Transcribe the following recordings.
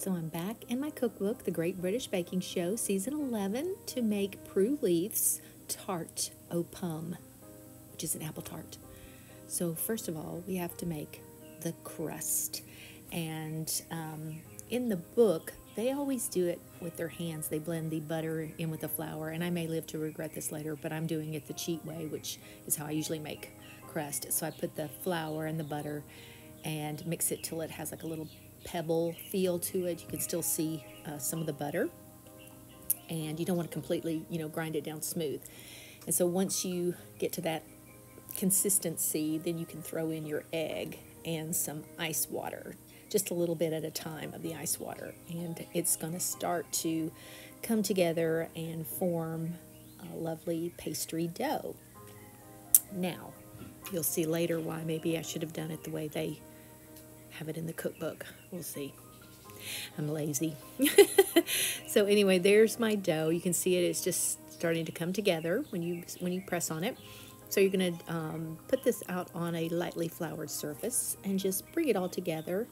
So I'm back in my cookbook, The Great British Baking Show, Season 11, to make Prue Leith's Tart aux Pommes, which is an apple tart. So first of all, we have to make the crust. And in the book, they always do it with their hands. They blend the butter in with the flour, and I may live to regret this later, but I'm doing it the cheat way, which is how I usually make crust. So I put the flour and the butter and mix it till it has like a little pebble feel to it. You can still see some of the butter, and you don't want to completely, grind it down smooth. And so once you get to that consistency, then you can throw in your egg and some ice water, just a little bit at a time of the ice water, and it's going to start to come together and form a lovely pastry dough. Now, you'll see later why maybe I should have done it the way they have it in the cookbook. We'll see. I'm lazy. So anyway, there's my dough. You can see it's just starting to come together when you press on it. So you're going to put this out on a lightly floured surface and just bring it all together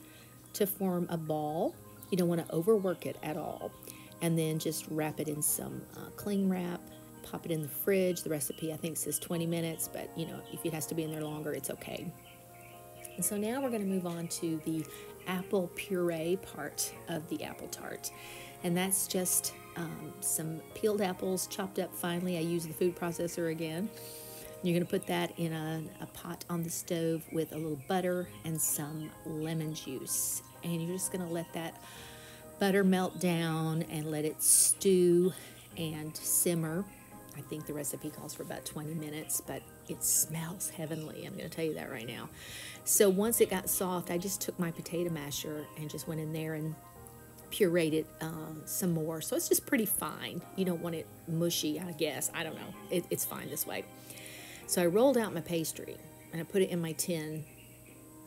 to form a ball. You don't want to overwork it at all. And then just wrap it in some cling wrap, pop it in the fridge. The recipe, I think, says 20 minutes, but if it has to be in there longer, it's okay. And so now we're going to move on to the apple puree part of the apple tart. And that's just some peeled apples chopped up finely. I use the food processor again. You're going to put that in a pot on the stove with a little butter and some lemon juice. And you're just going to let that butter melt down and let it stew and simmer. I think the recipe calls for about 20 minutes, but it smells heavenly. I'm going to tell you that right now. So once it got soft, I just took my potato masher and just went in there and pureed it some more. So it's just pretty fine. You don't want it mushy, I guess. I don't know. It's fine this way. So I rolled out my pastry and I put it in my tin,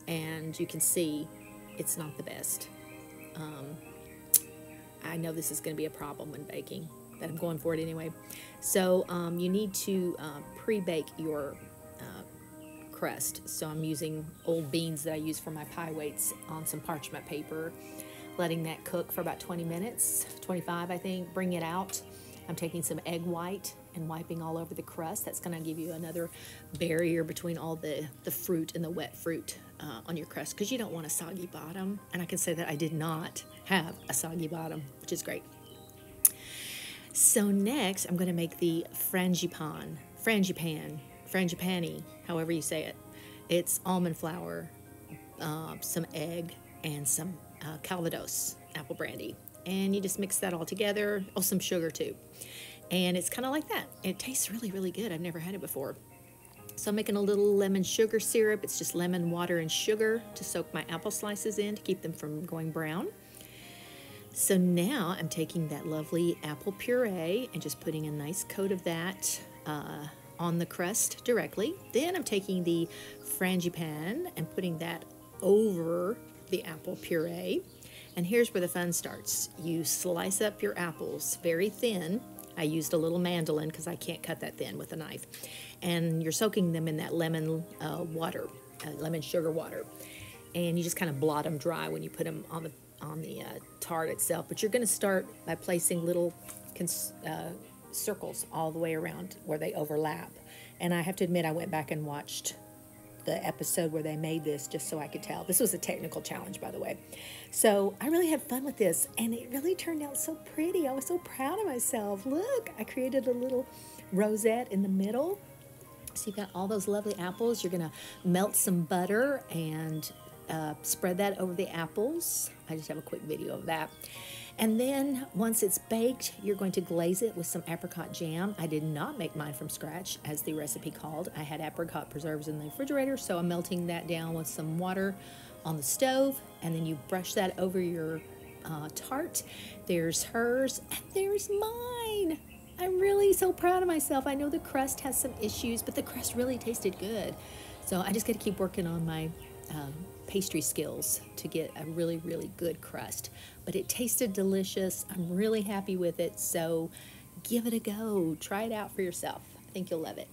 and you can see it's not the best. I know this is going to be a problem when baking, but I'm going for it anyway. So you need to pre-bake your crust. So I'm using old beans that I use for my pie weights on some parchment paper, letting that cook for about 20 minutes, 25 I think, bring it out. I'm taking some egg white and wiping all over the crust. That's going to give you another barrier between all the fruit and the wet fruit on your crust, because you don't want a soggy bottom. And I can say that I did not have a soggy bottom, which is great. So next, I'm going to make the frangipani, however you say it. It's almond flour, some egg, and some Calvados apple brandy. And you just mix that all together. Oh, some sugar too. And it's kind of like that. It tastes really, really good. I've never had it before. So I'm making a little lemon sugar syrup. It's just lemon, water, and sugar to soak my apple slices in to keep them from going brown. So now I'm taking that lovely apple puree and just putting a nice coat of that on the crust directly. Then I'm taking the frangipani and putting that over the apple puree. And here's where the fun starts. You slice up your apples very thin. I used a little mandolin because I can't cut that thin with a knife. And you're soaking them in that lemon water, lemon sugar water. And you just kind of blot them dry when you put them on the tart itself. But you're going to start by placing little circles all the way around where they overlap. And I have to admit, I went back and watched the episode where they made this just so I could tell. This was a technical challenge, by the way. So I really had fun with this, and it really turned out so pretty. I was so proud of myself. Look, I created a little rosette in the middle. So you've got all those lovely apples. You're going to melt some butter and spread that over the apples. I just have a quick video of that. And then once it's baked, you're going to glaze it with some apricot jam. I did not make mine from scratch, as the recipe called. I had apricot preserves in the refrigerator, so I'm melting that down with some water on the stove, and then you brush that over your tart. There's hers, and there's mine. I'm really so proud of myself. I know the crust has some issues, but the crust really tasted good. So I just got to keep working on my pastry skills to get a really, really good crust. But it tasted delicious. I'm really happy with it. So give it a go. Try it out for yourself. I think you'll love it.